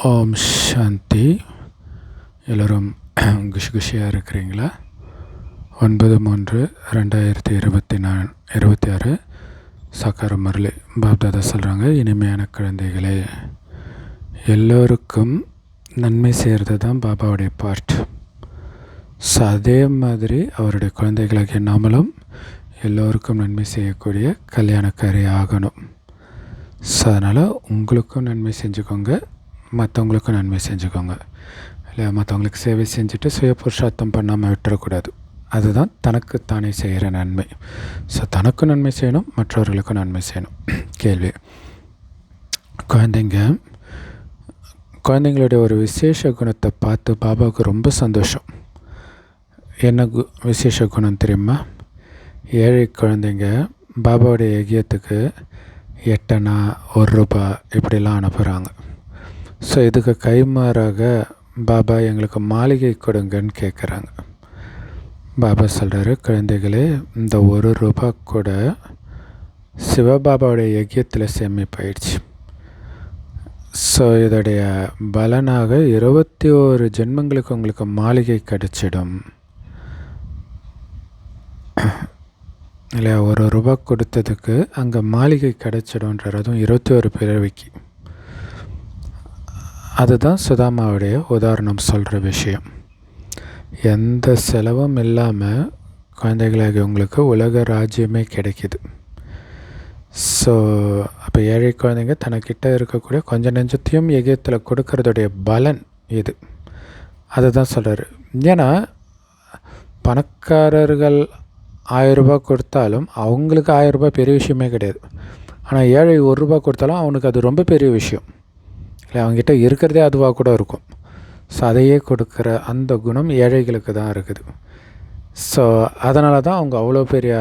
ஓம் சாந்தி. எல்லோரும் குஷியாக இருக்கிறீங்களா? 9/3/2026 சாக்கார முரளி பாப்தாதா சொல்கிறாங்க, இனிமையான குழந்தைகளே, எல்லோருக்கும் நன்மை செய்கிறது தான் பாபாவுடைய பார்ட். ஸோ அதே மாதிரி அவருடைய குழந்தைகளாகிய நாமளும் எல்லோருக்கும் நன்மை செய்யக்கூடிய கல்யாணக்காரி ஆகணும். ஸோ அதனால் உங்களுக்கும் நன்மை செஞ்சுக்கோங்க, மற்றவங்களுக்கும் நன்மை செஞ்சுக்கோங்க. இல்லை, மற்றவங்களுக்கு சேவை செஞ்சுட்டு சுய புருஷார்த்தம் பண்ணாமல் விட்டுறக்கூடாது. அதுதான் தனக்குத்தானே செய்கிற நன்மை. ஸோ தனக்கும் நன்மை செய்யணும், மற்றவர்களுக்கும் நன்மை செய்யணும். கேள்வி: குழந்தைங்களுடைய ஒரு விசேஷ குணத்தை பார்த்து பாபாவுக்கு ரொம்ப சந்தோஷம். என்ன விசேஷ குணம் தெரியுமா? ஏழை குழந்தைங்க பாபாவுடைய யஜ்யத்துக்கு 8 அணா, 1 ரூபாய் இப்படிலாம் அனுப்புகிறாங்க. ஸோ இதுக்கு கைமாறாக பாபா எங்களுக்கு மாளிகை கொடுங்கன்னு கேட்குறாங்க. பாபா சொல்கிறாரு, குழந்தைகளே, இந்த 1 ரூபாய் கூட சிவபாபாவுடைய யஜ்யத்தில் சேமிப்பாயிடுச்சு. ஸோ இதோடைய பலனாக 21 ஜென்மங்களுக்கு உங்களுக்கு மாளிகை கிடச்சிடும். இல்லையா? 1 ரூபாய் கொடுத்ததுக்கு அங்கே மாளிகை கிடச்சிடும்ன்றார். அதுவும் 21 பிறவிக்கு. அதுதான் சுதாமாவுடைய உதாரணம் சொல்கிற விஷயம். எந்த செலவும் இல்லாமல் குழந்தைகளாகி உங்களுக்கு உலக ராஜ்யமே கிடைக்கிது. ஸோ அப்போ ஏழை குழந்தைங்க தனக்கிட்ட இருக்கக்கூடிய கொஞ்சம் நெஞ்சத்தையும் யஜ்யத்தில் கொடுக்கறதுடைய பலன் இது. அதுதான் சொல்கிறாரு. ஏன்னா பணக்காரர்கள் 1000 ரூபாய் கொடுத்தாலும் அவங்களுக்கு 1000 ரூபாய் பெரிய விஷயமே கிடையாது. ஆனால் ஏழை 1 ரூபாய் கொடுத்தாலும் அவனுக்கு அது ரொம்ப பெரிய விஷயம். இல்லை, அவங்ககிட்ட இருக்கிறதே அதுவாக கூட இருக்கும். ஸோ அதையே கொடுக்குற அந்த குணம் ஏழைகளுக்கு தான் இருக்குது. ஸோ அதனால தான் அவங்க அவ்வளோ பெரிய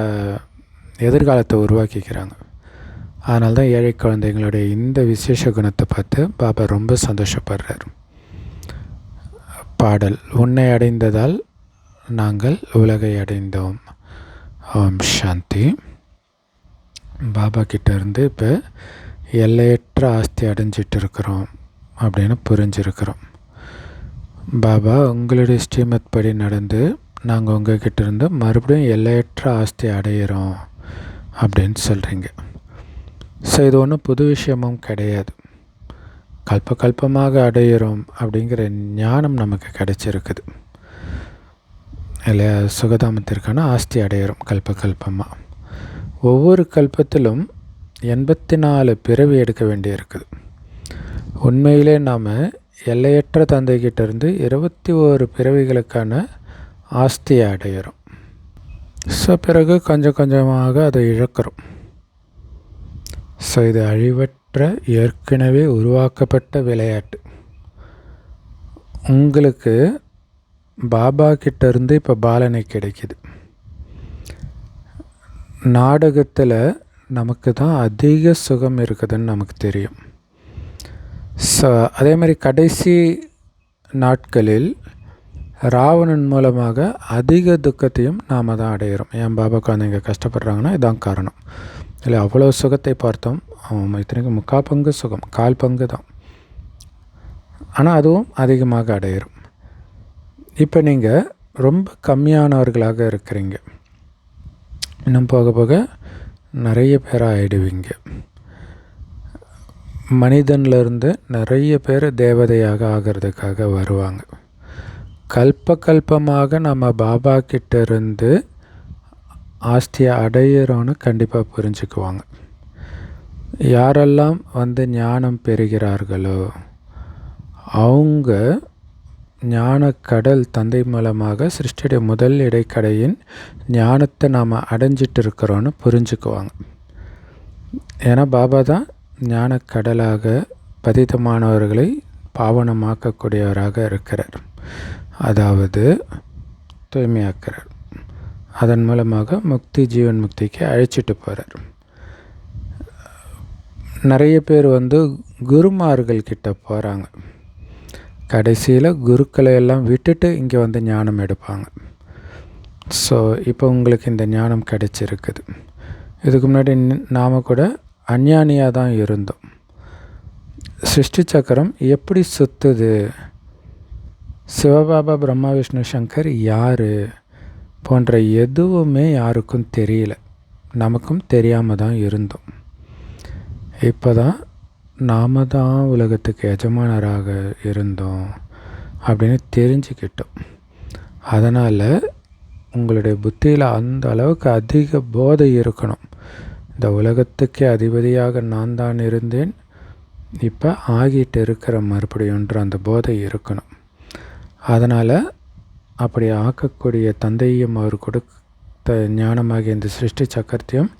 எதிர்காலத்தை உருவாக்கிக்கிறாங்க. அதனால தான் ஏழை குழந்தைங்களுடைய இந்த விசேஷ குணத்தை பார்த்து பாபா ரொம்ப சந்தோஷப்படுறார். பாடல்: உன்னை அடைந்ததால் நாங்கள் உலகை அடைந்தோம். ஓம் சாந்தி. பாபா கிட்டேருந்து இப்போ எல்லையற்ற ஆஸ்தி அடைஞ்சிட்டு இருக்கிறோம் அப்படின்னு புரிஞ்சிருக்கிறோம். பாபா, உங்களுடைய ஸ்ரீமத் படி நடந்து நாங்கள் உங்ககிட்ட இருந்து மறுபடியும் எல்லையற்ற ஆஸ்தி அடையிறோம் அப்படின்னு சொல்கிறீங்க. ஸோ இது ஒன்றும் புது விஷயமும் கிடையாது. கல்பமாக அடையிறோம் அப்படிங்கிற ஞானம் நமக்கு கிடைச்சிருக்குது. இல்லை, சுகதாமத்திற்கான ஆஸ்தி அடையிறோம் கல்பமாக. ஒவ்வொரு கல்பத்திலும் 84 பிறவி எடுக்க வேண்டியிருக்குது. உண்மையிலே நாம் எல்லையற்ற தந்தைகிட்டேருந்து 21 பிறவிகளுக்கான ஆஸ்தியை அடையிறோம். ஸோ பிறகு கொஞ்சம் கொஞ்சமாக அதை இழக்கிறோம். ஸோ இது அழிவற்ற ஏற்கனவே உருவாக்கப்பட்ட விளையாட்டு. உங்களுக்கு பாபா கிட்டேருந்து இப்போ பாலனை கிடைக்கிது. நாடகத்தில் நமக்கு தான் அதிக சுகம் இருக்குதுன்னு நமக்கு தெரியும். ஸோ அதே மாதிரி கடைசி நாட்களில் ராவணன் மூலமாக அதிக துக்கத்தையும் நாம் தான் அடையிறோம். ஏன் பாபா குழந்தைங்க கஷ்டப்படுறாங்கன்னா இதுதான் காரணம். இல்லை, அவ்வளோ சுகத்தை பார்த்தோம். இத்தனைக்கும் 3/4 பங்கு சுகம், 1/4 பங்கு தான். ஆனால் அதுவும் அதிகமாக அடையிறோம். இப்போ நீங்கள் ரொம்ப கம்மியானவர்களாக இருக்கிறீங்க. இன்னும் போக போக நிறைய பேர் ஆகிடுவீங்க. மனிதன்லேருந்து நிறைய பேர் தேவதையாக ஆகிறதுக்காக வருவாங்க. கல்பமாக நம்ம பாபா கிட்டேருந்து ஆஸ்தியை அடையிறோன்னு கண்டிப்பாக புரிஞ்சுக்குவாங்க. யாரெல்லாம் ஞானம் பெறுகிறார்களோ அவங்க ஞானக்கடல் தந்தை மூலமாக சிருஷ்டியுடைய முதல் இடைக்கடையின் ஞானத்தை நாம் அடைஞ்சிட்டு இருக்கிறோன்னு புரிஞ்சுக்குவாங்க. ஏன்னா பாபா தான் ஞானக்கடலாக பதிதமானவர்களை பாவனமாக்கக்கூடியவராக இருக்கிறார். அதாவது தூய்மையாக்கிறார். அதன் மூலமாக முக்தி, ஜீவன் முக்திக்கு அழைச்சிட்டு போகிறார். நிறைய பேர் குருமார்கள் கிட்ட போகிறாங்க. கடைசியில் குருக்களை எல்லாம் விட்டுட்டு இங்கே ஞானம் எடுப்பாங்க. ஸோ இப்போ உங்களுக்கு இந்த ஞானம் கிடைச்சிருக்குது. இதுக்கு முன்னாடி நாம் கூட அஞ்ஞானியாக தான் இருந்தோம். சிருஷ்டி சக்கரம் எப்படி சுற்றுது, சிவபாபா பிரம்மா விஷ்ணு சங்கர் யார் போன்ற எதுவுமே யாருக்கும் தெரியல. நமக்கும் தெரியாமல் தான் இருந்தோம். இப்போ தான் நாம் தான் உலகத்துக்கு எஜமானராக இருந்தோம் அப்படின்னு தெரிஞ்சுக்கிட்டோம். அதனால் உங்களுடைய புத்தியில் அந்த அளவுக்கு அதிக போதை இருக்கணும். இந்த உலகத்துக்கே அதிபதியாக நான் தான் இருந்தேன், இப்போ ஆகிட்டு இருக்கிற மறுபடியுன்ற அந்த போதை இருக்கணும். அதனால் அப்படி ஆக்கக்கூடிய தந்தையும் அவர் கொடுத்த ஞானமாகிய இந்த சிருஷ்டி சக்கரத்தையும்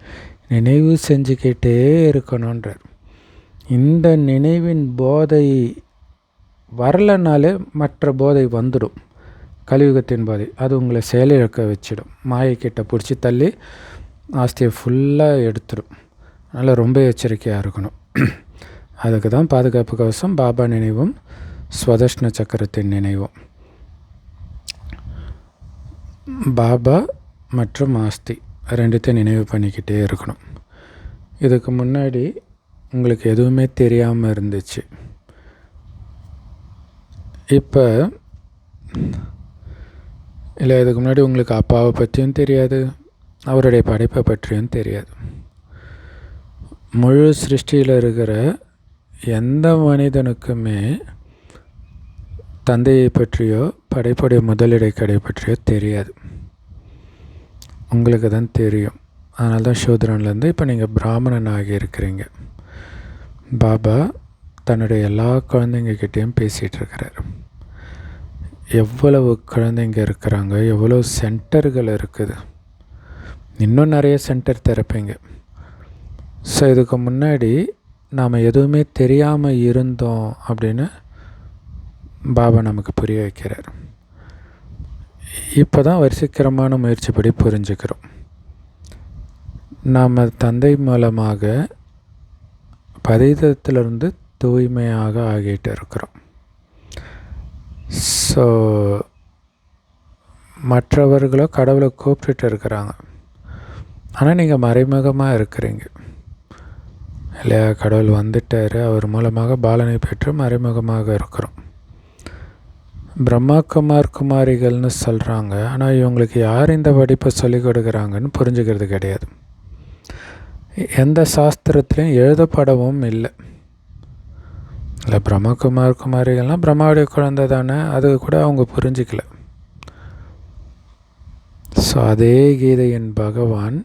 நினைவு செஞ்சுக்கிட்டே இருக்கணுன்றார். இந்த நினைவின் போதை வரலைனாலே மற்ற போதை வந்துடும். கலியுகத்தின் போதை அது உங்களை செயலிழக்க வச்சிடும். மாயக்கிட்ட பிடிச்சி தள்ளி ஆஸ்தியை ஃபுல்லாக எடுத்துடும். அதனால் ரொம்ப எச்சரிக்கையாக இருக்கணும். அதுக்கு தான் பாதுகாப்பு கவசம், பாபா நினைவும் ஸ்வதர்ஷ்ண சக்கரத்தின் நினைவும். பாபா மற்றும் ஆஸ்தி ரெண்டுத்தையும் நினைவு பண்ணிக்கிட்டே இருக்கணும். இதுக்கு முன்னாடி உங்களுக்கு எதுவுமே தெரியாமல் இருந்துச்சு. இப்போ இல்லை, இதுக்கு முன்னாடி உங்களுக்கு அப்பாவை பற்றியும் தெரியாது, அவருடைய படைப்பை பற்றியும் தெரியாது. முழு சிருஷ்டியில் இருக்கிற எந்த மனிதனுக்குமே தந்தையை பற்றியோ படைப்புடைய முதலிடை கடை பற்றியோ தெரியாது. உங்களுக்கு தான் தெரியும். அதனால தான் சூத்ரன்லேருந்து இப்போ நீங்கள் பிராமணன் ஆகியிருக்கிறீங்க. பாபா தன்னுடைய எல்லா குழந்தைங்கக்கிட்டேயும் பேசிகிட்டு இருக்கிறார். எவ்வளவு குழந்தைங்க இருக்கிறாங்க, எவ்வளோ சென்டர்கள் இருக்குது, இன்னும் நிறைய சென்டர் திறப்பீங்க. ஸோ இதுக்கு முன்னாடி நாம் எதுவுமே தெரியாமல் இருந்தோம் அப்படின்னு பாபா நமக்கு புரிய வைக்கிறார். இப்போ தான் வரிசைக்கிரமான முயற்சிப்படி புரிஞ்சுக்கிறோம். நாம் தந்தை மூலமாக பதீதத்திலிருந்து தூய்மையாக ஆகிட்டு இருக்கிறோம். ஸோ மற்றவர்களோ கடவுளை கூப்பிட்டுட்டு இருக்கிறாங்க, ஆனால் நீங்கள் மறைமுகமாக இருக்கிறீங்க இல்லையா? கடவுள் வந்துட்டார், அவர் மூலமாக பாலனை பெற்று மறைமுகமாக இருக்கிறோம். பிரம்மா குமாரிகள்னு சொல்கிறாங்க, ஆனால் இவங்களுக்கு யார் இந்த படிப்பை சொல்லிக் கொடுக்குறாங்கன்னு புரிஞ்சுக்கிறது கிடையாது. எந்த சாஸ்திரத்துலேயும் எழுதப்படவும் இல்லை. இல்லை, பிரம்மா குமாரிகள்னால் பிரம்மாவுடைய குழந்தை தானே, அது கூட அவங்க புரிஞ்சிக்கல. ஸோ அதே கீதையின் பகவான்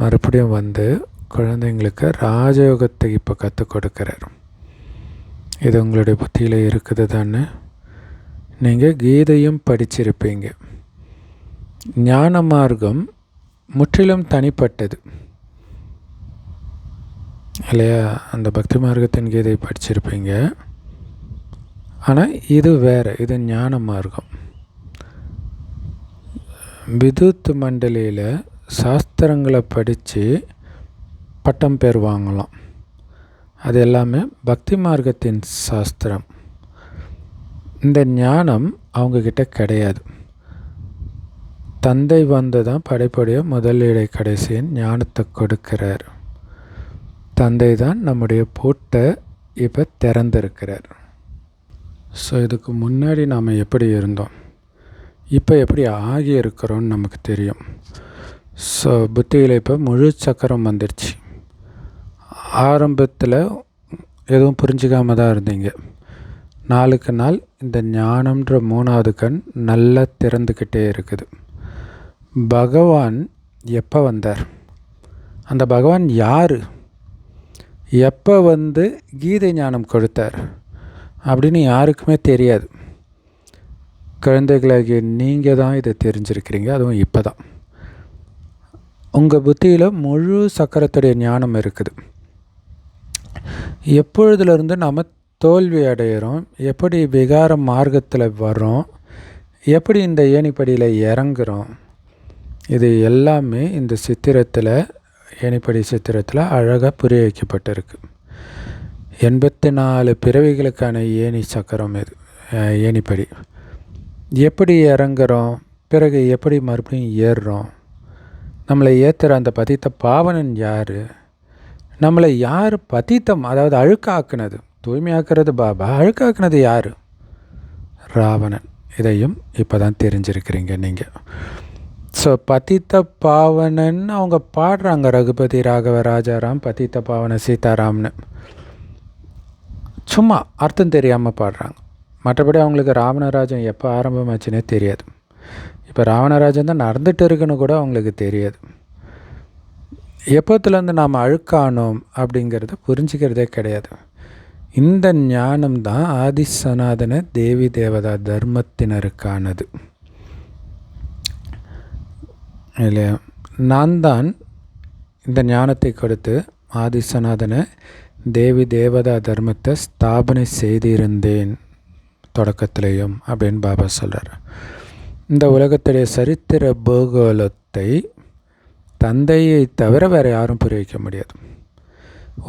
மறுபடியும் வந்து குழந்தைங்களுக்கு ராஜயோகத்தை இப்போ கற்றுக் கொடுக்குறார். இது உங்களுடைய புத்தியில் இருக்குது தானே? நீங்கள் கீதையும் படிச்சிருப்பீங்க. ஞான மார்க்கம் முற்றிலும் தனிப்பட்டது இல்லையா? அந்த பக்தி மார்க்கத்தின் கீதை படிச்சிருப்பீங்க. ஆனால் இது வேறு, இது ஞான மார்க்கம். விதுத் மண்டலியில் சாஸ்திரங்களை படித்து பட்டம் பேர் வாங்கலாம். அது எல்லாமே பக்தி மார்க்கத்தின் சாஸ்திரம். இந்த ஞானம் அவங்கக்கிட்ட கிடையாது. தந்தை வந்து தான் படைப்புடைய முதலீடை கடைசியின் ஞானத்தை கொடுக்கிறார். தந்தை தான் நம்முடைய பூட்டை இப்போ திறந்திருக்கிறார். ஸோ இதுக்கு முன்னாடி நாம் எப்படி இருந்தோம், இப்போ எப்படி ஆகியிருக்கிறோன்னு நமக்கு தெரியும். ஸோ புத்தியில் இப்போ முழு சக்கரம் வந்துடுச்சு. ஆரம்பத்தில் எதுவும் புரிஞ்சிக்காமல் தான் இருந்தீங்க. நாளுக்கு நாள் இந்த ஞானம்ன்ற மூணாவது கண் நல்லா திறந்துக்கிட்டே இருக்குது. பகவான் எப்போ வந்தார், அந்த பகவான் யார், எப்போ வந்து கீதை ஞானம் கொடுத்தார் அப்படின்னு யாருக்குமே தெரியாது. குழந்தைகளாகிய நீங்கள் தான் இதை தெரிஞ்சிருக்கிறீங்க. அதுவும் இப்போ தான் உங்கள் புத்தியில் முழு சக்கரத்துடைய ஞானம் இருக்குது. எப்பொழுதுலேருந்து நாம் தோல்வி அடைகிறோம், எப்படி விகார மார்க்கத்தில் வர்றோம், எப்படி இந்த ஏணிப்படியில் இறங்குறோம், இது எல்லாமே இந்த சித்திரத்தில், ஏணிப்படி சித்திரத்தில் அழகாக புரிய வைக்கப்பட்டிருக்கு. 84 பிறவிகளுக்கான ஏணி சக்கரம் இது, ஏணிப்படி. எப்படி இறங்குறோம், பிறகு எப்படி மறுபடியும் ஏறுறோம், நம்மளை ஏற்றுற அந்த பதித்த பாவனன் யார், நம்மளை யார் பதித்தம் அதாவது அழுக்காக்குனது, தூய்மையாக்குறது பாபா, அழுக்காக்குனது யார்? ராவணன். இதையும் இப்போ தான் தெரிஞ்சிருக்கிறீங்க நீங்கள். ஸோ பதித்த பாவனன் அவங்க பாடுறாங்க, ரகுபதி ராகவ ராஜாராம் பதித்த பாவன சீதாராம்னு. சும்மா அர்த்தம் தெரியாமல் பாடுறாங்க. மற்றபடி அவங்களுக்கு ராவணராஜன் எப்போ ஆரம்பமாச்சுன்னே தெரியாது. இப்போ ராவணராஜன் தான் நடந்துட்டு இருக்குன்னு கூட அவங்களுக்கு தெரியாது. எப்போத்துலேருந்து நாம் அழுக்கானோம் அப்படிங்கிறத புரிஞ்சுக்கிறதே கிடையாது. இந்த ஞானம் தான் ஆதி சனாதன தேவி தேவதா தர்மத்தினருக்கானது இல்லையா? நான் தான் இந்த ஞானத்தை கொடுத்து ஆதி சனாதன தேவி தேவதா தர்மத்தை ஸ்தாபனை செய்திருந்தேன் தொடக்கத்திலேயும் அப்படின்னு பாபா சொல்கிறார். இந்த உலகத்துடைய சரித்திர பூகோளத்தை தந்தையை தவிர வேறு யாரும் புரிய வைக்க முடியாது.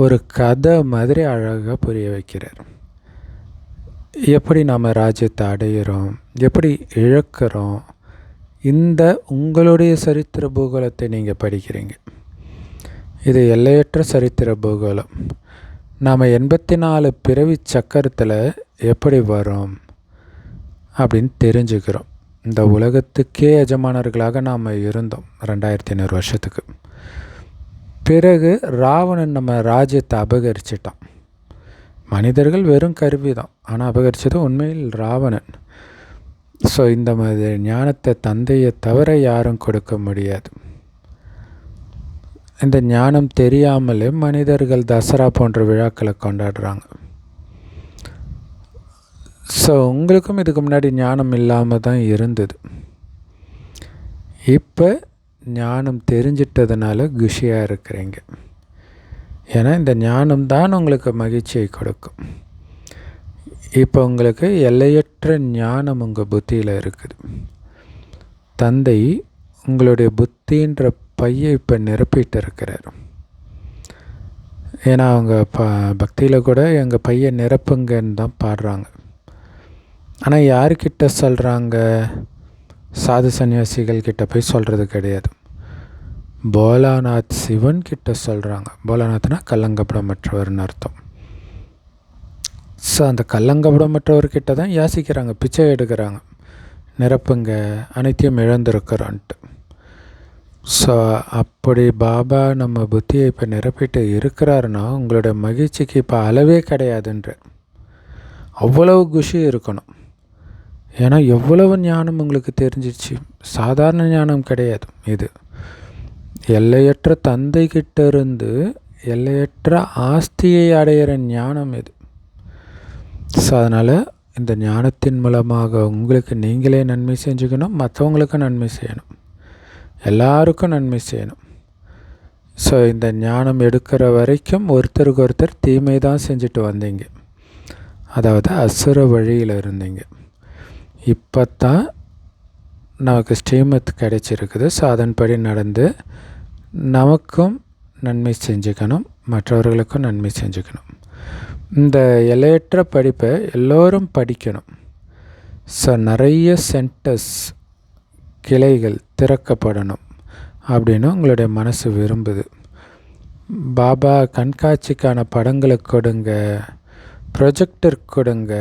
ஒரு கதை மாதிரி அழகாக புரிய வைக்கிறார். எப்படி நாம் ராஜ்யத்தை அடையிறோம், எப்படி இழக்கிறோம். இந்த உங்களுடைய சரித்திர பூகோளத்தை நீங்கள் படிக்கிறீங்க. இது எல்லையற்ற சரித்திர பூகோளம். நாம் 84 பிறவி சக்கரத்தில் எப்படி வரோம் அப்படின்னு தெரிஞ்சுக்கிறோம். இந்த உலகத்துக்கே எஜமானர்களாக நாம் இருந்தோம் 2500 வருஷத்துக்கு. பிறகு ராவணன் நம்ம ராஜ்யத்தை அபகரிச்சிட்டான். மனிதர்கள் வெறும் கருவி தான், ஆனால் அபகரித்தது உண்மையில் ராவணன். ஸோ இந்த மாதிரி ஞானத்தை தந்தையை தவிர யாரும் கொடுக்க முடியாது. இந்த ஞானம் தெரியாமலே மனிதர்கள் தசரா போன்ற விழாக்களை கொண்டாடுறாங்க. ஸோ உங்களுக்கும் இதுக்கு முன்னாடி ஞானம் இல்லாமல் தான் இருந்தது. இப்போ ஞானம் தெரிஞ்சிட்டதுனால குஷியாக இருக்கிறீங்க. ஏன்னா இந்த ஞானம் தான் உங்களுக்கு மகிழ்ச்சியை கொடுக்கும். இப்போ உங்களுக்கு எல்லையற்ற ஞானம் உங்கள் புத்தியில் இருக்குது. தந்தை உங்களுடைய புத்தின்ற பையை இப்போ நிரப்பிட்டு இருக்கிறார். ஏன்னா அவங்க பக்தியில் கூட எங்கள் பையை நிரப்புங்கன்னு தான் பாடுறாங்க. ஆனால் யார்கிட்ட சொல்கிறாங்க? சாது சன்னியாசிகள் கிட்ட போய் சொல்கிறது கிடையாது. போலாநாத் சிவன் கிட்ட சொல்கிறாங்க. போலாநாத்னா கல்லங்கப்படமற்றவர்னு அர்த்தம். ஸோ அந்த கல்லங்கப்படமற்றவர்கிட்ட தான் யாசிக்கிறாங்க, பிச்சை எடுக்கிறாங்க, நிரப்புங்க, அனைத்தையும் இழந்திருக்கிறோன்ட்டு. ஸோ அப்படி பாபா நம்ம புத்தியை இப்போ நிரப்பிட்டு இருக்கிறாருன்னா உங்களோட மகிழ்ச்சிக்கு இப்போ அளவே கிடையாதுன்ற அவ்வளவு குஷி இருக்கணும். ஏன்னா எவ்வளவு ஞானம் உங்களுக்கு தெரிஞ்சிச்சு. சாதாரண ஞானம் கிடையாது இது. எல்லையற்ற தந்தைக்கிட்ட இருந்து எல்லையற்ற ஆஸ்தியை அடையிற ஞானம் இது. ஸோ அதனால் இந்த ஞானத்தின் மூலமாக உங்களுக்கு நீங்களே நன்மை செஞ்சுக்கணும், மற்றவங்களுக்கும் நன்மை செய்யணும், எல்லாருக்கும் நன்மை செய்யணும். ஸோ இந்த ஞானம் எடுக்கிற வரைக்கும் ஒருத்தருக்கு ஒருத்தர் தீமை தான் செஞ்சுட்டு வந்தீங்க, அதாவது அசுர வழியில் இருந்தீங்க. இப்போ தான் நமக்கு ஸ்ரீமத் கிடைச்சிருக்குது. ஸோ அதன்படி நடந்து நமக்கும் நன்மை செஞ்சுக்கணும், மற்றவர்களுக்கும் நன்மை செஞ்சுக்கணும். இந்த எல்லையற்ற படிப்பை எல்லோரும் படிக்கணும். ஸோ நிறைய சென்டர்ஸ், கிளைகள் திறக்கப்படணும் அப்படின்னு உங்களுடைய மனசு விரும்புது. பாபா கண்காட்சிக்கான படங்களை கொடுங்க, ப்ரொஜெக்டர் கொடுங்க,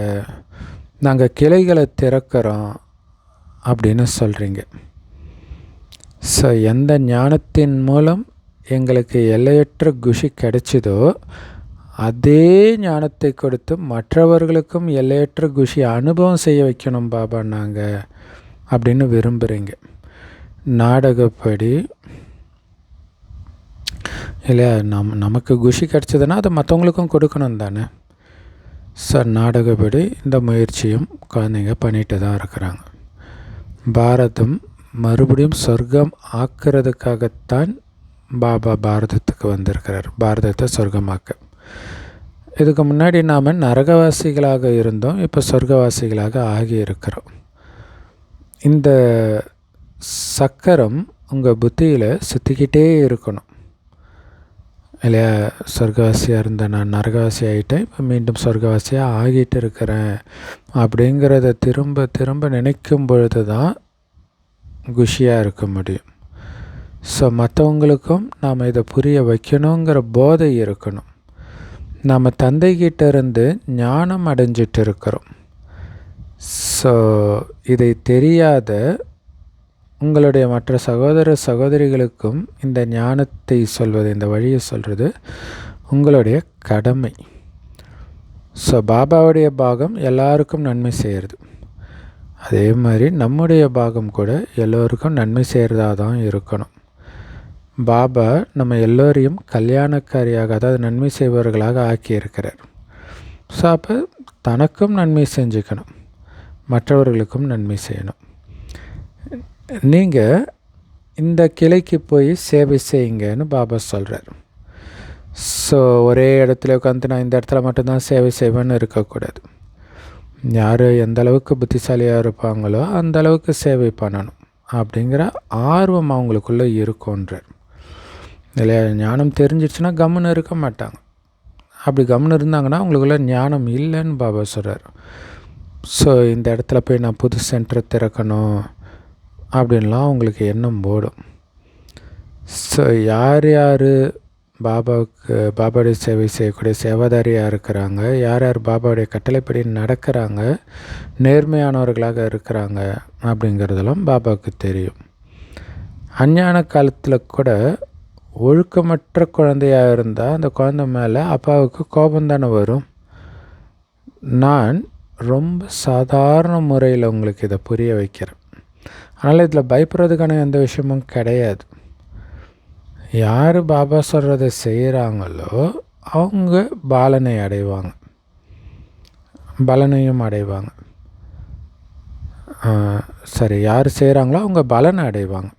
நாங்கள் கிளைகளை திறக்கிறோம் அப்படின்னு சொல்கிறீங்க. ஸோ எந்த ஞானத்தின் மூலம் எங்களுக்கு எல்லையற்ற குஷி கிடைச்சிதோ அதே ஞானத்தை கொடுத்து மற்றவர்களுக்கும் எல்லையற்ற குஷி அனுபவம் செய்ய வைக்கணும் பாபா நாங்கள் அப்படின்னு விரும்புகிறீங்க. நாடகப்படி இல்லையா, நமக்கு குஷி கிடச்சதுன்னா அதை மற்றவங்களுக்கும் கொடுக்கணும் தானே. சார் நாடகப்படி இந்த முயற்சியும் குழந்தைங்க பண்ணிட்டு தான் இருக்கிறாங்க. பாரதம் மறுபடியும் சொர்க்கம் ஆக்கிறதுக்காகத்தான் பாபா பாரதத்துக்கு வந்திருக்கிறார், பாரதத்தை சொர்க்கமாக்க. இதுக்கு முன்னாடி நாம் நரகவாசிகளாக இருந்தோம், இப்போ சொர்க்கவாசிகளாக ஆகியிருக்கிறோம். இந்த சக்கரம் உங்கள் புத்தியில் சுற்றிக்கிட்டே இருக்கணும் இல்லையா. சொர்க்கவாசியாக இருந்தேன், நான் நரகவாசி ஆகிட்டேன், இப்போ மீண்டும் சொர்க்கவாசியாக ஆகிட்டு இருக்கிறேன் அப்படிங்கிறத திரும்ப திரும்ப நினைக்கும் பொழுது தான் குஷியாக இருக்க முடியும். ஸோ மற்றவங்களுக்கும் நாம் இதை புரிய வைக்கணுங்கிற போதை இருக்கணும். நம்ம தந்தைகிட்ட இருந்து ஞானம் அடைஞ்சிட்டு இருக்கிறோம். ஸோ இதை தெரியாத உங்களுடைய மற்ற சகோதர சகோதரிகளுக்கும் இந்த ஞானத்தை சொல்வது, இந்த வழியை சொல்கிறது உங்களுடைய கடமை. ஸோ பாபாவுடைய பாகம் எல்லாருக்கும் நன்மை செய்கிறது. அதே மாதிரி நம்முடைய பாகம் கூட எல்லோருக்கும் நன்மை செய்கிறதா தான் இருக்கணும். பாபா நம்ம எல்லோரையும் கல்யாணக்காரியாக, அதாவது நன்மை செய்பவர்களாக ஆக்கியிருக்கிறார். ஸோ அப்போ தனக்கும் நன்மை செஞ்சுக்கணும், மற்றவர்களுக்கும் நன்மை செய்யணும். நீங்கள் இந்த கிளைக்கு போய் சேவை செய்யுங்கன்னு பாபா சொல்கிறார். ஸோ ஒரே இடத்துல உட்காந்து நான் இந்த இடத்துல மட்டும்தான் சேவை செய்வேன்னு இருக்கக்கூடாது. யார் எந்த அளவுக்கு புத்திசாலியாக இருப்பாங்களோ அந்த அளவுக்கு சேவை பண்ணணும் அப்படிங்கிற ஆர்வம் அவங்களுக்குள்ளே இருக்கும்ன்றார் இல்லையா. ஞானம் தெரிஞ்சிடுச்சுன்னா கம்முன்னு இருக்க மாட்டாங்க. அப்படி கம்முன்னு இருந்தாங்கன்னா அவங்களுக்குள்ள ஞானம் இல்லைன்னு பாபா சொல்கிறார். ஸோ இந்த இடத்துல போய் நான் புது சென்டரை திறக்கணும் அப்படின்லாம் அவங்களுக்கு எண்ணம் போடும். ஸோ யார் யார் பாபாவுடைய சேவை செய்யக்கூடிய சேவாதாரியாக இருக்கிறாங்க, யார் யார் பாபாவுடைய கட்டளைப்படி நடக்கிறாங்க, நேர்மையானவர்களாக இருக்கிறாங்க அப்படிங்கிறதெல்லாம் பாபாவுக்கு தெரியும். அஞ்ஞான காலத்தில் கூட ஒழுக்கமற்ற குழந்தையாக இருந்தால் அந்த குழந்தை மேலே அப்பாவுக்கு கோபந்தானே வரும். நான் ரொம்ப சாதாரண முறையில் உங்களுக்கு இதை புரிய வைக்கிறேன். அதனால் இதில் பயப்படுறதுக்கான எந்த விஷயமும் கிடையாது. யார் பாபா சொல்கிறத செய்கிறாங்களோ அவங்க பலனையும் அடைவாங்க. சரி, யார் செய்கிறாங்களோ அவங்க பலனை அடைவாங்க.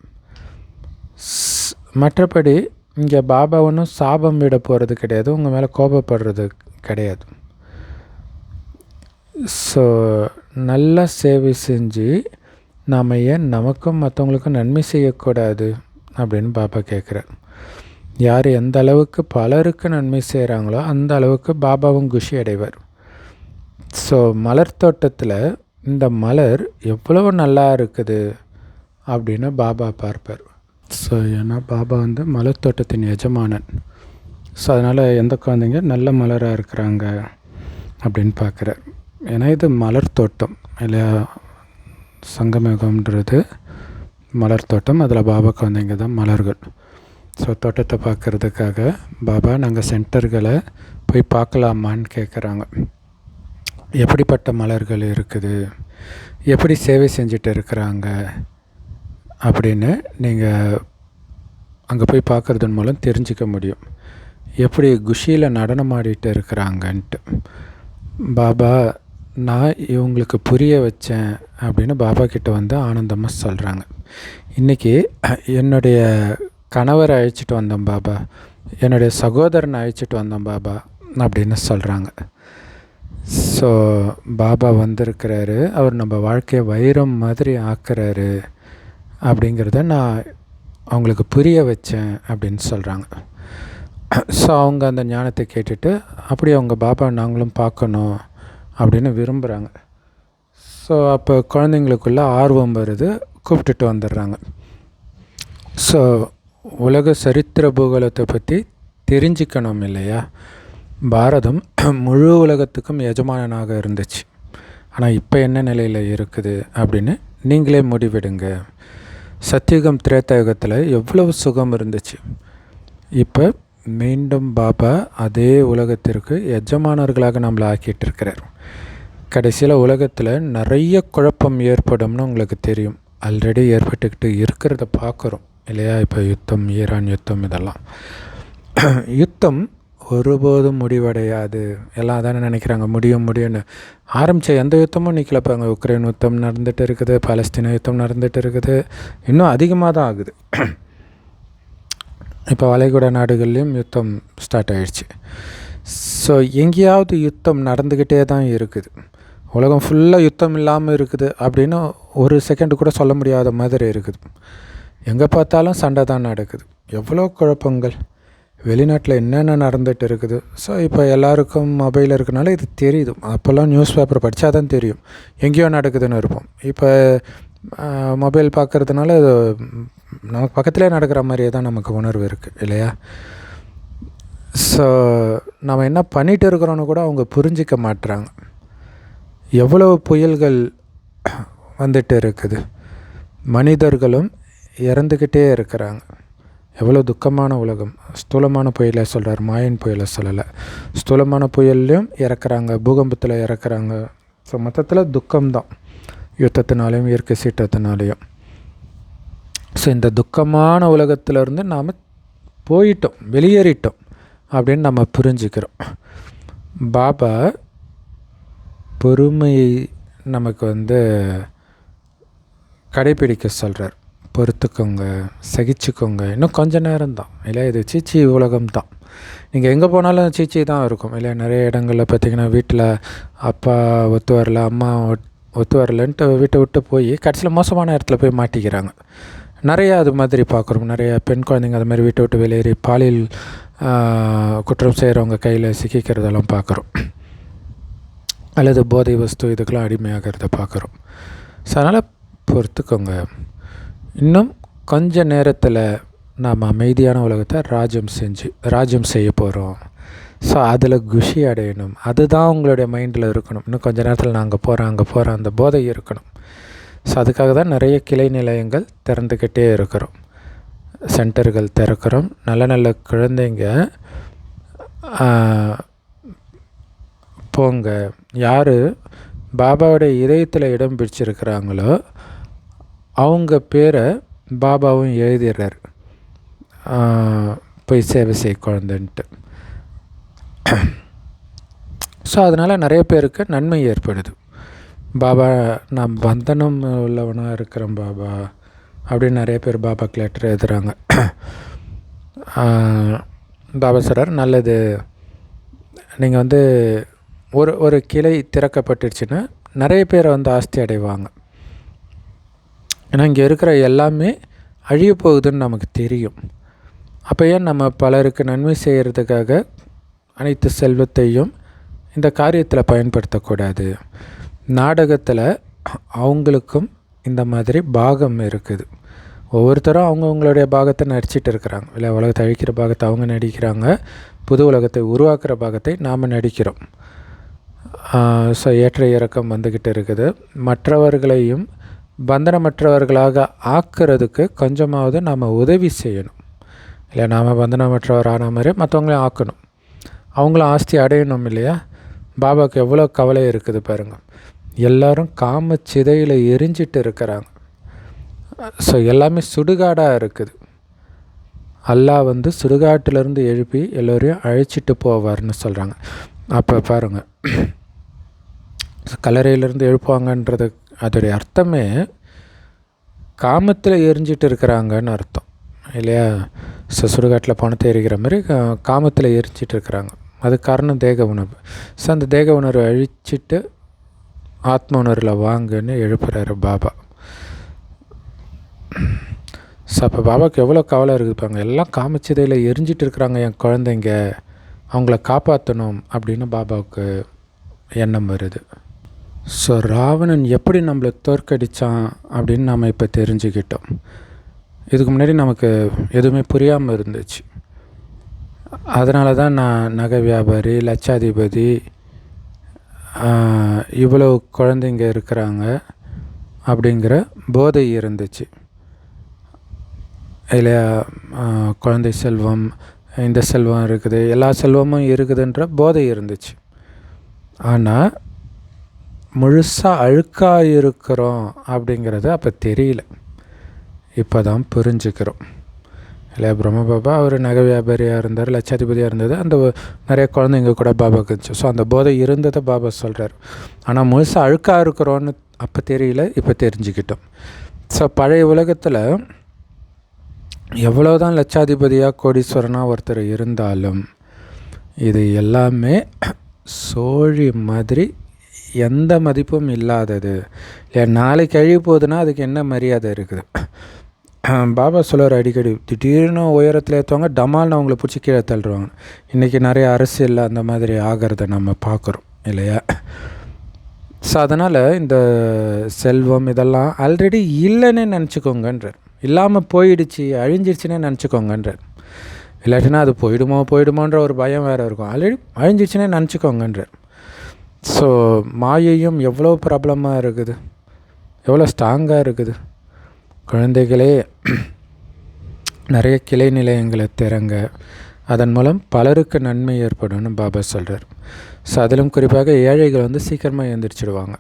மற்றபடி இங்கே பாபா ஒன்றும் சாபம் விட போகிறது கிடையாது, உங்கள் மேலே கோபப்படுறது கிடையாது. ஸோ நல்லா சேவை செஞ்சு நாம் ஏன் நமக்கும் மற்றவங்களுக்கும் நன்மை செய்யக்கூடாது அப்படின்னு பாபா கேட்குறார். யார் எந்த அளவுக்கு பலருக்கு நன்மை செய்கிறாங்களோ அந்த அளவுக்கு பாபாவும் குஷி அடைவார். ஸோ மலர் தோட்டத்தில் இந்த மலர் எவ்வளவு நல்லா இருக்குது அப்படின்னு பாபா பார்ப்பார். ஸோ ஏன்னா பாபா மலர் தோட்டத்தின் எஜமானன். ஸோ அதனால் எந்த குழந்தைங்க நல்ல மலராக இருக்கிறாங்க அப்படின்னு பார்க்குறார். ஏன்னா இது மலர் தோட்டம் இல்லையா, சங்கமயுகம்ன்றது மலர் தோட்டம், அதில் பாபா குழந்தைங்க தான் மலர்கள். ஸோ தோட்டத்தை பார்க்குறதுக்காக பாபா நாங்கள் சென்டர்களை போய் பார்க்கலாமான்னு கேட்குறாங்க. எப்படிப்பட்ட மலர்கள் இருக்குது, எப்படி சேவை செஞ்சுட்டு இருக்கிறாங்க அப்படின்னு நீங்கள் அங்கே போய் பார்க்குறதன் மூலம் தெரிஞ்சிக்க முடியும். எப்படி குஷியில் நடனம் ஆடிட்டு இருக்கிறாங்கன்ட்டு. பாபா நான் இவங்களுக்கு புரிய வச்சேன் அப்படின்னு பாபா கிட்ட ஆனந்தமாக சொல்கிறாங்க. இன்றைக்கி என்னுடைய கணவரை அழைச்சிட்டு வந்தோம் பாபா, என்னுடைய சகோதரனை அழைச்சிட்டு வந்தோம் பாபா அப்படின்னு சொல்கிறாங்க. ஸோ பாபா வந்திருக்கிறாரு, அவர் நம்ம வாழ்க்கையை வைரம் மாதிரி ஆக்குறாரு அப்படிங்கிறத நான் அவங்களுக்கு புரிய வச்சேன் அப்படின்னு சொல்கிறாங்க. ஸோ அவங்க அந்த ஞானத்தை கேட்டுட்டு அப்படி அவங்க பாபா நாங்களும் பார்க்கணும் அப்படின்னு விரும்புகிறாங்க. ஸோ அப்போ குழந்தைங்களுக்குள்ள ஆர்வம் வருது, கூப்பிட்டுட்டு வந்துடுறாங்க. ஸோ உலக சரித்திர பூகோளத்தை பற்றி தெரிஞ்சுக்கணும் இல்லையா. பாரதம் முழு உலகத்துக்கும் எஜமானனாக இருந்துச்சு. ஆனால் இப்போ என்ன நிலையில் இருக்குது அப்படின்னு நீங்களே முடிவிடுங்க. சத்தியுகம் திரேதாயுகத்தில் எவ்வளவு சுகம் இருந்துச்சு. இப்போ மீண்டும் பாபா அதே உலகத்திற்கு எஜமானர்களாக நம்மளை ஆக்கிட்டு இருக்கிறார். கடைசியில் உலகத்தில் நிறைய குழப்பம் ஏற்படும்னு உங்களுக்கு தெரியும். ஆல்ரெடி ஏற்பட்டுக்கிட்டு இருக்கிறத பார்க்குறோம் இல்லையா. இப்போ யுத்தம், ஈரான் யுத்தம், இதெல்லாம் யுத்தம் ஒருபோதும் முடிவடையாது. எல்லாம் தானே நினைக்கிறாங்க முடியும்னு. ஆரம்பித்த எந்த யுத்தமும் நிற்கலப்பாங்க. உக்ரைன் யுத்தம் நடந்துகிட்டு இருக்குது, பாலஸ்தீன யுத்தம் நடந்துகிட்டு இருக்குது, இன்னும் அதிகமாக தான் ஆகுது. இப்போ வளைகுடா நாடுகள்லேயும் யுத்தம் ஸ்டார்ட் ஆகிடுச்சு. ஸோ எங்கேயாவது யுத்தம் நடந்துக்கிட்டே தான் இருக்குது. உலகம் ஃபுல்லாக யுத்தம் இல்லாமல் இருக்குது அப்படின்னு ஒரு செகண்டு கூட சொல்ல முடியாத மாதிரி இருக்குது. எங்கே பார்த்தாலும் சண்டை தான் நடக்குது. எவ்வளோ குழப்பங்கள், வெளிநாட்டில் என்னென்ன நடந்துகிட்டு இருக்குது. ஸோ இப்போ எல்லாருக்கும் மொபைல் இருக்கனால இது தெரியுது. அப்போல்லாம் நியூஸ் பேப்பர் படித்தா தான் தெரியும், எங்கேயோ நடக்குதுன்னு இருப்போம். இப்போ மொபைல் பார்க்குறதுனால நமக்கு பக்கத்துலேயே நடக்கிற மாதிரியே தான் நமக்கு உணர்வு இருக்குது இல்லையா. ஸோ நம்ம என்ன பண்ணிகிட்டு இருக்கிறோன்னு கூட அவங்க புரிஞ்சிக்க மாட்டுறாங்க. எவ்வளோ புயல்கள் வந்துட்டு இருக்குது, மனிதர்களும் இறந்துக்கிட்டே இருக்கிறாங்க. எவ்வளோ துக்கமான உலகம். ஸ்தூலமான புயலை சொல்கிறார், மாயன் புயலை சொல்லலை. ஸ்தூலமான புயல்லையும் இறக்குறாங்க, பூகம்பத்தில் இறக்குறாங்க. ஸோ மொத்தத்தில் துக்கம்தான், யுத்தத்தினாலையும் இயற்கை சீற்றத்தினாலையும். ஸோ இந்த துக்கமான உலகத்திலேருந்து நாம் போயிட்டோம், வெளியேறிட்டோம் அப்படின்னு நம்ம புரிஞ்சுக்கிறோம். பாபா பொறுமையை நமக்கு கடைப்பிடிக்க சொல்கிறார். பொறுத்துக்கோங்க, சகிச்சுக்கோங்க, இன்னும் கொஞ்சம் நேரம்தான் இல்லை, இது சீச்சி உலகம்தான். நீங்கள் எங்கே போனாலும் சீச்சி தான் இருக்கும் இல்லை. நிறைய இடங்களில் பார்த்திங்கன்னா வீட்டில் அப்பா ஒத்து வரல, அம்மா ஒத்து வரலன்ட்டு வீட்டை விட்டு போய் கடைசியில் மோசமான இடத்துல போய் மாட்டிக்கிறாங்க. நிறையா அது மாதிரி பார்க்குறோம். நிறைய பெண் குழந்தைங்க அது மாதிரி வீட்டை விட்டு வெளியேறி பாலியல் குற்றம் செய்கிறவங்க கையில் சிக்கிக்கிறதெல்லாம் பார்க்குறோம். அல்லது போதை வஸ்து இதுக்கெல்லாம் அடிமையாகிறத பார்க்குறோம். ஸோ அதனால் பொறுத்துக்கோங்க, இன்னும் கொஞ்ச நேரத்தில் நாம் அமைதியான உலகத்தை ராஜ்யம் செய்ய போகிறோம். ஸோ அதில் குஷி அடையணும், அதுதான் உங்களுடைய மைண்டில் இருக்கணும். இன்னும் கொஞ்ச நேரத்தில் நான் அங்கே போகிறேன் அந்த போதை இருக்கணும். ஸோ அதுக்காக தான் நிறைய கிளை நிலையங்கள் திறந்துக்கிட்டே இருக்கிறோம், சென்டர்கள் திறக்கிறோம். நல்ல நல்ல குழந்தைங்க போங்க, யார் பாபாவுடைய இதயத்தில் இடம் பிடிச்சிருக்கிறாங்களோ அவங்க பேரை பாபாவும் எழுதிடுறார், போய் சேவை செய்ய குழந்தைன்ட்டு. ஸோ அதனால் நிறைய பேருக்கு நன்மை ஏற்படுது. பாபா நான் பந்தனம் உள்ளவனாக இருக்கிறேன் பாபா அப்படின்னு நிறைய பேர் பாபாக்கு லெட்டர் எழுதுகிறாங்க. பாபா சொல்கிறார், நல்லது, நீங்கள் ஒரு கிளை திறக்கப்பட்டுருச்சுன்னா நிறைய பேரை ஆஸ்தி அடைவாங்க. ஏன்னா இங்கே இருக்கிற எல்லாமே அழிய போகுதுன்னு நமக்கு தெரியும். அப்போ ஏன் நம்ம பலருக்கு நன்மை செய்கிறதுக்காக அனைத்து செல்வத்தையும் இந்த காரியத்தில் பயன்படுத்தக்கூடாது? நாடகத்தில் அவங்களுக்கும் இந்த மாதிரி பாகம் இருக்குது. ஒவ்வொருத்தரும் அவங்கவுங்களுடைய பாகத்தை நடிச்சிட்டு இருக்கிறாங்க இல்லை. உலகத்தை அழிக்கிற பாகத்தை அவங்க நடிக்கிறாங்க, புது உலகத்தை உருவாக்குற பாகத்தை நாம் நடிக்கிறோம். ஸோ ஏற்ற இறக்கம் வந்துக்கிட்டு இருக்குது. மற்றவர்களையும் பந்தனமற்றவர்களாக ஆக்கிறதுக்கு கொஞ்சமாவது நாம் உதவி செய்யணும் இல்லை. நாம் பந்தனமற்றவர் ஆன மாதிரி மற்றவங்களையும் ஆக்கணும், அவங்களும் ஆஸ்தி அடையணும் இல்லையா. பாபாவுக்கு எவ்வளோ கவலை இருக்குது பாருங்கள். எல்லோரும் காமச்சிதையில் எரிஞ்சிட்டு இருக்கிறாங்க. ஸோ எல்லாமே சுடுகாடாக இருக்குது. அல்லாஹ் சுடுகாட்டிலேருந்து எழுப்பி எல்லோரையும் அழைச்சிட்டு போவார்னு சொல்கிறாங்க. அப்போ பாருங்கள், கல்லறையிலேருந்து எழுப்புவாங்கன்றது அதோடைய அர்த்தமே காமத்தில் எரிஞ்சிட்டு இருக்கிறாங்கன்னு அர்த்தம் இல்லையா. சுடுகாட்டில் பணத்தை எரிக்கிற மாதிரி காமத்தில் எரிஞ்சிட்டு இருக்கிறாங்க. அது காரணம் தேக உணர்வு. ஸோ அந்த தேக உணர்வை அழிச்சிட்டு ஆத்ம உணர்வில் வாங்கன்னு எழுப்புறாரு பாபா. ஸோ அப்போ பாபாவுக்கு எவ்வளோ கவலை இருக்குதுப்பாங்க. எல்லாம் காமச்சிதையில் எரிஞ்சிட்டு இருக்கிறாங்க என் குழந்தைங்க, அவங்கள காப்பாற்றணும் அப்படின்னு பாபாவுக்கு எண்ணம் வருது. ஸோ ராவணன் எப்படி நம்மளை தோற்கடித்தான் அப்படின்னு நாம் இப்போ தெரிஞ்சுக்கிட்டோம். இதுக்கு முன்னாடி நமக்கு எதுவுமே புரியாமல் இருந்துச்சு. அதனால தான் நான் நகை வியாபாரி, லட்சாதிபதி, இவ்வளோ குழந்தைங்க இருக்கிறாங்க அப்படிங்கிற போதை இருந்துச்சு இல்லையா. குழந்தை செல்வம், இந்த செல்வம் இருக்குது, எல்லா செல்வமும் இருக்குதுன்ற போதை இருந்துச்சு. ஆனால் முழுசாக அழுக்காக இருக்கிறோம் அப்படிங்கிறது அப்போ தெரியல, இப்போ தான் புரிஞ்சுக்கிறோம் இல்லை. பிரம்ம பாபா அவர் நகை வியாபாரியாக இருந்தார், லட்சாதிபதியாக இருந்தது, அந்த நிறைய குழந்தைங்க கூட பாபாவுக்கு இருந்துச்சு. ஸோ அந்த போதை இருந்ததை பாபா சொல்கிறார். ஆனால் முழுசாக அழுக்காக இருக்கிறோன்னு அப்போ தெரியல, இப்போ தெரிஞ்சுக்கிட்டோம். ஸோ பழைய உலகத்தில் எவ்வளோதான் லட்சாதிபதியாக கோடீஸ்வரனாக ஒருத்தர் இருந்தாலும் இது எல்லாமே சோழி மாதிரி எந்த மதிப்பும் இல்லாதது. நாளைக்கு அழிவு போகுதுன்னா அதுக்கு என்ன மரியாதை இருக்குது? பாபா சொல்லுவார் அடிக்கடி, திடீர்னு உயரத்தில் ஏற்றுவாங்க, டமால்னு அவங்கள பிடிச்சி கீழே தள்ளுவாங்க. இன்றைக்கி நிறைய அரசியல் அந்த மாதிரி ஆகிறத நம்ம பார்க்குறோம் இல்லையா. ஸோ அதனால் இந்த செல்வம் இதெல்லாம் ஆல்ரெடி இல்லைன்னே நினச்சிக்கோங்கன்றார். இல்லாமல் போயிடுச்சு, அழிஞ்சிருச்சுன்னே நினச்சிக்கோங்கன்றார். இல்லாட்டினா அது போயிடுமோன்ற ஒரு பயம் வேறு இருக்கும். ஆல்ரெடி அழிஞ்சிச்சுன்னே நினச்சிக்கோங்கன்றார். ஸோ மாயையும் எவ்வளோ பிரபலமாக இருக்குது, எவ்வளோ ஸ்ட்ராங்காக இருக்குது. குழந்தைகளே, நிறைய கிளை நிலையங்களை திறங்க, அதன் மூலம் பலருக்கு நன்மை ஏற்படும்னு பாபா சொல்கிறார். ஸோ அதிலும் குறிப்பாக ஏழைகள் சீக்கிரமாக எழுந்திரிச்சிடுவாங்க.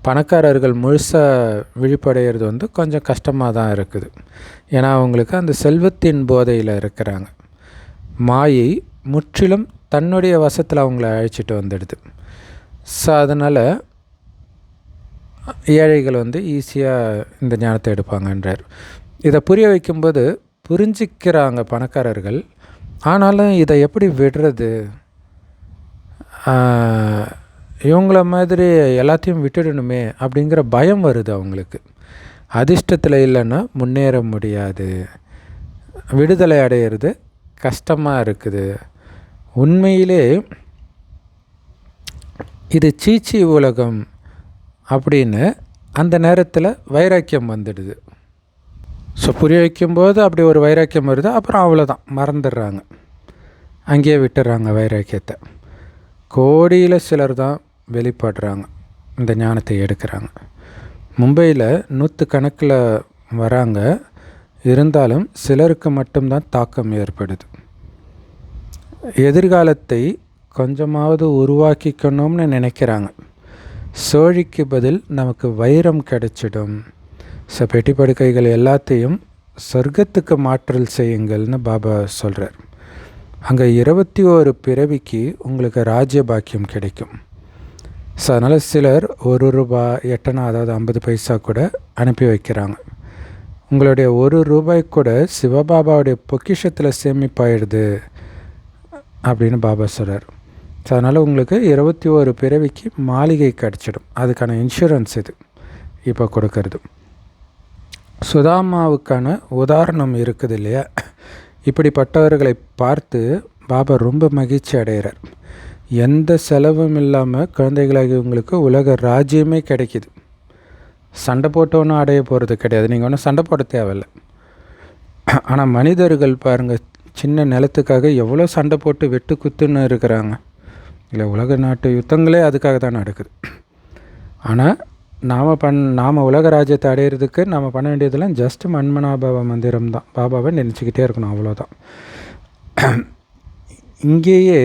பணக்காரர்கள் முழுசாக விழிப்படைகிறது கொஞ்சம் கஷ்டமாக தான் இருக்குது. ஏன்னா அவங்களுக்கு அந்த செல்வத்தின் போதையில் இருக்கிறாங்க. மாயை முற்றிலும் தன்னுடைய வசத்தில் அவங்கள அழைச்சிட்டு வந்துடுது. ஸோ அதனால் ஏழைகள் ஈஸியாக இந்த ஞானத்தை எடுப்பாங்கன்றார். இதை புரிய வைக்கும்போது புரிஞ்சிக்கிறாங்க பணக்காரர்கள். ஆனாலும் இதை எப்படி விடுறது, இவங்கள மாதிரி எல்லாத்தையும் விட்டுடணுமே அப்படிங்கிற பயம் வருது அவங்களுக்கு. அதிர்ஷ்டத்தில் இல்லைன்னா முன்னேற முடியாது, விடுதலை அடையிறது கஷ்டமாக இருக்குது. உண்மையிலே இது சீச்சி உலகம் அப்படின்னு அந்த நேரத்தில் வைராக்கியம் வந்துடுது. ஸோ புரிய வைக்கும்போது அப்படி ஒரு வைராக்கியம் வருது. அப்புறம் அவ்வளோதான், மறந்துடுறாங்க, அங்கேயே விட்டுடுறாங்க வைராக்கியத்தை. கோடியில் சிலர் தான் வெளிப்படுறாங்க, இந்த ஞானத்தை எடுக்கிறாங்க. மும்பையில் 100 கணக்கில் வராங்க. இருந்தாலும் சிலருக்கு மட்டும்தான் தாக்கம் ஏற்படுது. எதிர்காலத்தை கொஞ்சமாவது உருவாக்கிக்கணும்னு நினைக்கிறாங்க. சோழிக்கு பதில் நமக்கு வைரம் கிடைச்சிடும். ஸோ பெட்டி படுக்கைகள் எல்லாத்தையும் சொர்க்கத்துக்கு மாற்றல் செய்யுங்கள்னு பாபா சொல்கிறார். அங்கே 21 பிறவிக்கு உங்களுக்கு ராஜ்ய பாக்கியம் கிடைக்கும். ஸோ அதனால் சிலர் ₹1 எட்டனா, அதாவது 50 பைசா கூட அனுப்பி வைக்கிறாங்க. உங்களுடைய ₹1 கூட சிவபாபாவுடைய பொக்கிஷத்தில் சேமிப்பாயிடுது அப்படின்னு பாபா சொல்கிறார். ஸோ அதனால் உங்களுக்கு 21 பிறவிக்கு மாளிகை கிடச்சிடும். அதுக்கான இன்சூரன்ஸ் இது இப்போ கொடுக்கறது. சுதாமாவுக்கான உதாரணம் இருக்குது இல்லையா? இப்படிப்பட்டவர்களை பார்த்து பாபா ரொம்ப மகிழ்ச்சி அடைகிறார். எந்த செலவும் இல்லாமல் குழந்தைகளாகி உங்களுக்கு உலக ராஜ்யமே கிடைக்கிது. சண்டை போட்டோன்னு அடைய போகிறது கிடையாது. நீங்கள் ஒன்றும் சண்டை போட தேவையில்லை. ஆனால் மனிதர்கள் பாருங்கள், சின்ன நிலத்துக்காக எவ்வளோ சண்டை போட்டு வெட்டு குத்துன்னு இருக்கிறாங்க. இல்லை, உலக நாட்டு யுத்தங்களே அதுக்காக தான் நடக்குது. ஆனால் நாம் உலக ராஜ்யத்தை அடையிறதுக்கு நாம் பண்ண வேண்டியதெல்லாம் ஜஸ்ட் மன்மனாபவ மந்திரம் தான். பாபாவை நினச்சிக்கிட்டே இருக்கணும், அவ்வளோதான். இங்கேயே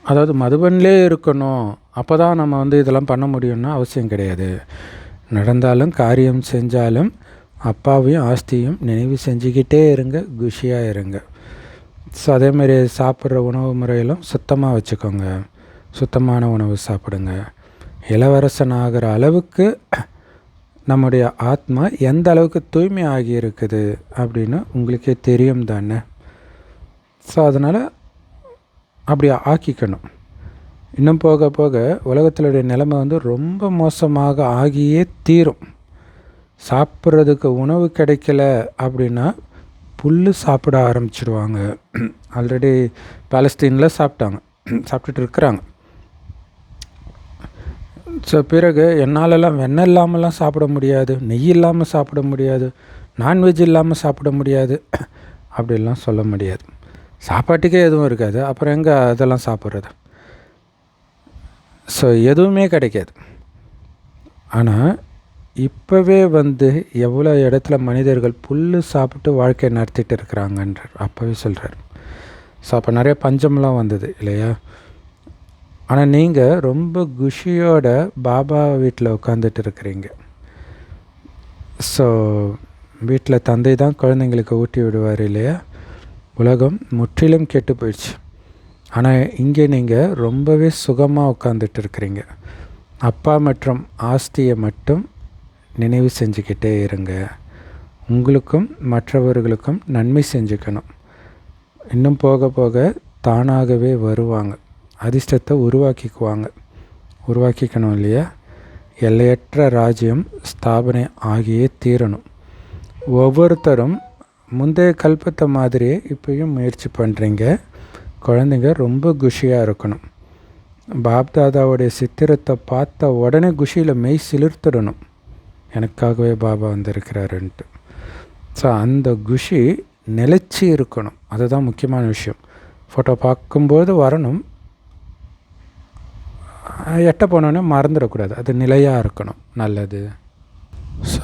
அதாவது மதுபன்லே இருக்கணும், அப்போ தான் நம்ம இதெல்லாம் பண்ண முடியும்னா அவசியம் கிடையாது. நடந்தாலும் காரியம் செஞ்சாலும் அப்பாவையும் ஆஸ்தியும் நினைவு செஞ்சுக்கிட்டே இருங்க, குஷியாக இருங்க. ஸோ அதேமாரி சாப்பிட்ற உணவு முறையிலும் சுத்தமாக வச்சுக்கோங்க, சுத்தமான உணவு சாப்பிடுங்க. இளவரசன் ஆகிற அளவுக்கு நம்முடைய ஆத்மா எந்த அளவுக்கு தூய்மை ஆகி இருக்குது அப்படின்னு உங்களுக்கே தெரியும் தானே. ஸோ அதனால் அப்படி ஆக்கிக்கணும். இன்னும் போக போக உலகத்தினுடைய நிலைமை ரொம்ப மோசமாக ஆகியே தீரும். சாப்பிட்றதுக்கு உணவு கிடைக்கல அப்படின்னா புல் சாப்பிட ஆரம்பிச்சிடுவாங்க. ஆல்ரெடி பாலஸ்தீனில் சாப்பிட்டுட்டு இருக்கிறாங்க. ஸோ பிறகு என்னாலெல்லாம் வெண்ணெய் இல்லாமலாம் சாப்பிட முடியாது, நெய் இல்லாமல் சாப்பிட முடியாது, நான்வெஜ் இல்லாமல் சாப்பிட முடியாது அப்படிலாம் சொல்ல முடியாது. சாப்பாட்டுக்கே எதுவும் இருக்காது, அப்புறம் எங்கே அதெல்லாம் சாப்பிட்றது? ஸோ எதுவுமே கிடைக்காது. ஆனால் இப்போவே எவ்வளோ இடத்துல மனிதர்கள் புல் சாப்பிட்டு வாழ்க்கை நடத்திட்டு இருக்கிறாங்கன்றார், அப்போவே சொல்கிறார். ஸோ அப்போ நிறைய பஞ்சம்லாம் வந்தது இல்லையா? ஆனால் நீங்கள் ரொம்ப குஷியோட பாபா வீட்டில் உட்காந்துட்டு இருக்கிறீங்க. ஸோ வீட்டில் தந்தை தான் குழந்தைங்களுக்கு ஊட்டி விடுவார் இல்லையா? உலகம் முற்றிலும் கெட்டு போயிடுச்சு. ஆனால் இங்கே நீங்கள் ரொம்பவே சுகமாக உட்காந்துட்டு இருக்கிறீங்க. அப்பா மற்றும் ஆஸ்தியை மட்டும் நினைவு செஞ்சுக்கிட்டே இருங்க. உங்களுக்கும் மற்றவர்களுக்கும் நன்மை செஞ்சுக்கணும். இன்னும் போக போக தானாகவே வருவாங்க, அதிர்ஷ்டத்தை உருவாக்கிக்கணும் இல்லையா? எல்லையற்ற ராஜ்யம் ஸ்தாபனை ஆகியே தீரணும். ஒவ்வொருத்தரும் முந்தைய கல்பத்தை மாதிரியே இப்போயும் முயற்சி பண்ணுறீங்க. குழந்தைங்க ரொம்ப குஷியாக இருக்கணும். பாப்தாதாவுடைய சித்திரத்தை பார்த்த உடனே குஷியில் மெய் சிலிர்த்துடணும், எனக்காகவே பாபா வந்திருக்கிறாருன்ட்டு. ஸோ அந்த குஷி நிலைச்சி இருக்கணும். அதுதான் முக்கியமான விஷயம். ஃபோட்டோ பார்க்கும்போது வரணும், எட்ட போனோன்னே மறந்துடக்கூடாது. அது நிலையாக இருக்கணும். நல்லது.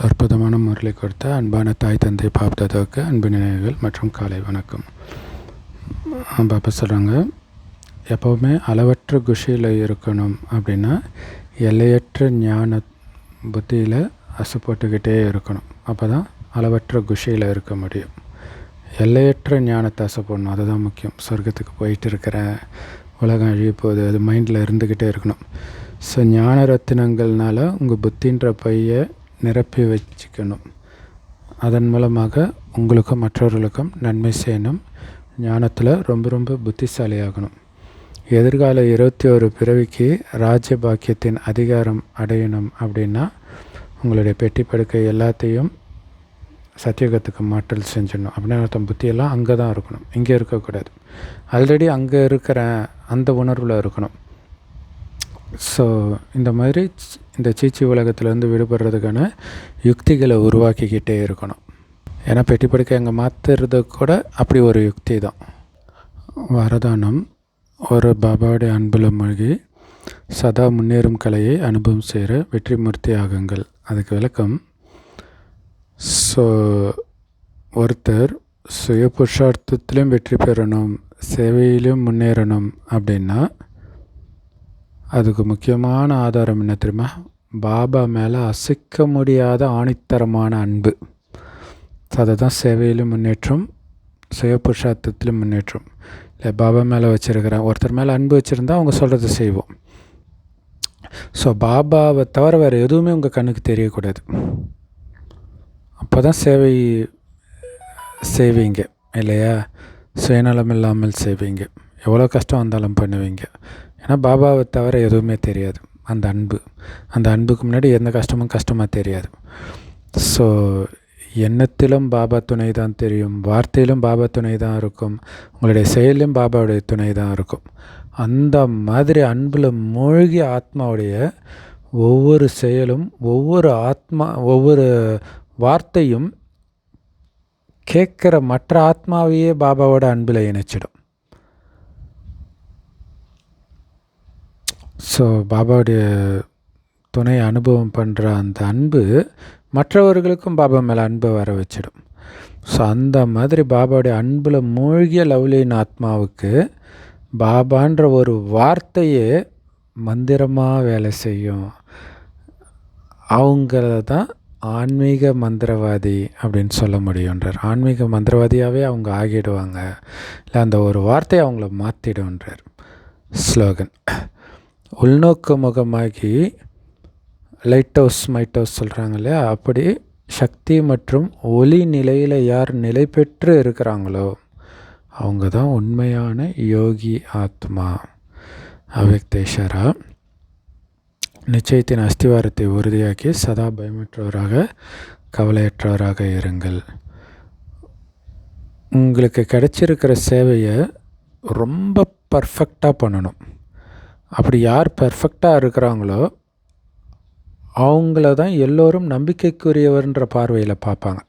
அற்புதமான முரளி கொடுத்த அன்பான தாய் தந்தை பாப்தாதாவுக்கு அன்பு நினைவுகள் மற்றும் காலை வணக்கம். பாப்பா சொல்கிறாங்க, எப்போவுமே அளவற்ற குஷியில் இருக்கணும் அப்படின்னா எல்லையற்ற ஞான புத்தியில் அசு போட்டுக்கிட்டே இருக்கணும். அப்போ தான் அளவற்ற குஷியில் இருக்க முடியும். எல்லையற்ற ஞானத்தை அசை போடணும். அதுதான் முக்கியம். சொர்க்கத்துக்கு போயிட்டு இருக்கிறேன், உலகம் அழிய போகுது, அது மைண்டில் இருந்துக்கிட்டே இருக்கணும். ஸோ ஞான ரத்தினங்கள்னால் உங்கள் புத்தின்ற பையை நிரப்பி வச்சுக்கணும். அதன் மூலமாக உங்களுக்கும் மற்றவர்களுக்கும் நன்மை செய்யணும். ஞானத்தில் ரொம்ப ரொம்ப புத்திசாலியாகணும். எதிர்கால 21 பிறவிக்கு ராஜ்ய பாக்கியத்தின் அதிகாரம் அடையணும் அப்படின்னா உங்களுடைய பெட்டி படுக்கை எல்லாத்தையும் சத்தியுகத்துக்கு மாற்றல் செஞ்சிடணும். அப்படின்னா அர்த்தம் புத்தியெல்லாம் அங்கே தான் இருக்கணும், இங்கே இருக்கக்கூடாது. ஆல்ரெடி அங்கே இருக்கிற அந்த உணர்வில் இருக்கணும். ஸோ இந்த மாதிரி இந்த சீச்சி உலகத்துலேருந்து விடுபடுறதுக்கான யுக்திகளை உருவாக்கிக்கிட்டே இருக்கணும். ஏன்னா பெட்டி படுக்கை அங்கே மாற்றுறது கூட அப்படி ஒரு யுக்தி தான். வரதானம் ஒரு பாபாவுடைய அன்பில் மூழ்கி சதா முன்னேறும் கலையை அனுபவம் செய்கிற வெற்றிமூர்த்தி ஆகுங்கள். அதுக்கு விளக்கம், ஸோ ஒருத்தர் சுய புருஷார்த்தத்திலும் வெற்றி பெறணும், சேவையிலும் முன்னேறணும் அப்படின்னா அதுக்கு முக்கியமான ஆதாரம் என்ன தெரியுமா? பாபா மேலே அசைக்க முடியாத ஆணித்தரமான அன்பு. அதை தான் சேவையிலும் முன்னேற்றம், சுய புருஷார்த்தத்திலும் முன்னேற்றம். இல்லை பாபா மேலே வச்சுருக்கிறேன், ஒருத்தர் மேலே அன்பு வச்சுருந்தா அவங்க சொல்கிறத செய்வோம். ஸோ பாபாவை தவிர வேறு எதுவுமே உங்கள் கண்ணுக்கு தெரியக்கூடாது. அப்போ தான் செய்வீங்க இல்லையா? சுயநலம் இல்லாமல் செய்வீங்க. எவ்வளோ கஷ்டம் வந்தாலும் பண்ணுவீங்க. ஏன்னா பாபாவை தவிர எதுவுமே தெரியாது. அந்த அன்புக்கு முன்னாடி எந்த கஷ்டமும் கஷ்டமாக தெரியாது. ஸோ எண்ணத்திலும் பாபா துணை தான் தெரியும், வார்த்தையிலும் பாபா துணை தான் இருக்கும், உங்களுடைய செயலிலும் பாபாவுடைய துணை தான் இருக்கும். அந்த மாதிரி அன்பில் மூழ்கிய ஆத்மாவுடைய ஒவ்வொரு செயலும் ஒவ்வொரு வார்த்தையும் கேட்குற மற்ற ஆத்மாவையே பாபாவோட அன்பில் இணைச்சிடும். ஸோ பாபாவுடைய துணை அனுபவம் பண்ணுற அந்த அன்பு மற்றவர்களுக்கும் பாபா மேலே அன்பை வர வச்சிடும். ஸோ அந்த மாதிரி பாபாவுடைய அன்பில் மூழ்கிய லவ்லின் ஆத்மாவுக்கு பாபான்ற ஒரு வார்த்தையே மந்திரமாக வேலை செய்யும். அவங்கள தான் ஆன்மீக மந்திரவாதி அப்படின்னு சொல்ல முடியுன்றார். ஆன்மீக மந்திரவாதியாகவே அவங்க ஆகிடுவாங்க, இல்லை அந்த ஒரு வார்த்தையை அவங்கள மாற்றிடுன்றார். ஸ்லோகன், உள்நோக்கு முகமாகி லைட் ஹவுஸ் சொல்கிறாங்க இல்லையா? அப்படி சக்தி மற்றும் ஒளி நிலையில் யார் நிலை பெற்று இருக்கிறாங்களோ அவங்க தான் உண்மையான யோகி ஆத்மா. அவ்யக்தேஸ்வரா, நிச்சயத்தின் அஸ்திவாரத்தை உறுதியாக்கி சதா பயமற்றவராக கவலையற்றவராக இருங்கள். உங்களுக்கு கிடைச்சிருக்கிற சேவையை ரொம்ப பர்ஃபெக்டாக பண்ணணும். அப்படி யார் பர்ஃபெக்டாக இருக்கிறாங்களோ அவங்கள தான் எல்லோரும் நம்பிக்கைக்குரியவர்ன்ற பார்வையில் பார்ப்பாங்க.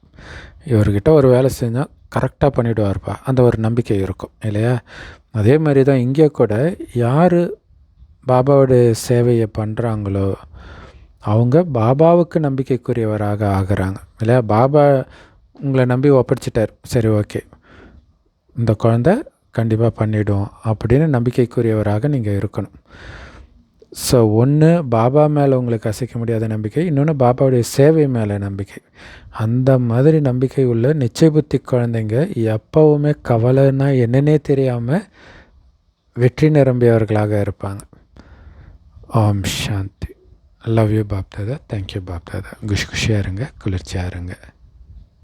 இவர்கிட்ட ஒரு வேலை செஞ்சால் கரெக்டாக பண்ணிவிடுவார்ப்பா, அந்த ஒரு நம்பிக்கை இருக்கும் இல்லையா? அதே மாதிரி தான் இங்கே கூட யார் பாபாவுடைய சேவையை பண்ணுறாங்களோ அவங்க பாபாவுக்கு நம்பிக்கைக்குரியவராக ஆகிறாங்க இல்லையா? பாபா உங்களை நம்பி ஒப்படைச்சிட்டார், சரி ஓகே இந்த குழந்தை கண்டிப்பாக பண்ணிவிடும் அப்படின்னு நம்பிக்கைக்குரியவராக நீங்கள் இருக்கணும். ஸோ ஒன்று பாபா மேலே உங்களுக்கு அசைக்க முடியாத நம்பிக்கை, இன்னொன்று பாபாவுடைய சேவை மேலே நம்பிக்கை. அந்த மாதிரி நம்பிக்கை உள்ள நிச்சய புத்தி குழந்தைங்க எப்போவுமே கவலைன்னா என்னன்னே தெரியாமல் வெற்றி நிரம்பியவர்களாக இருப்பாங்க. Om Shanti. Love you Bapdada. Thank you Bapdada. குஷியாக இருங்க, குளிர்ச்சியாக இருங்க.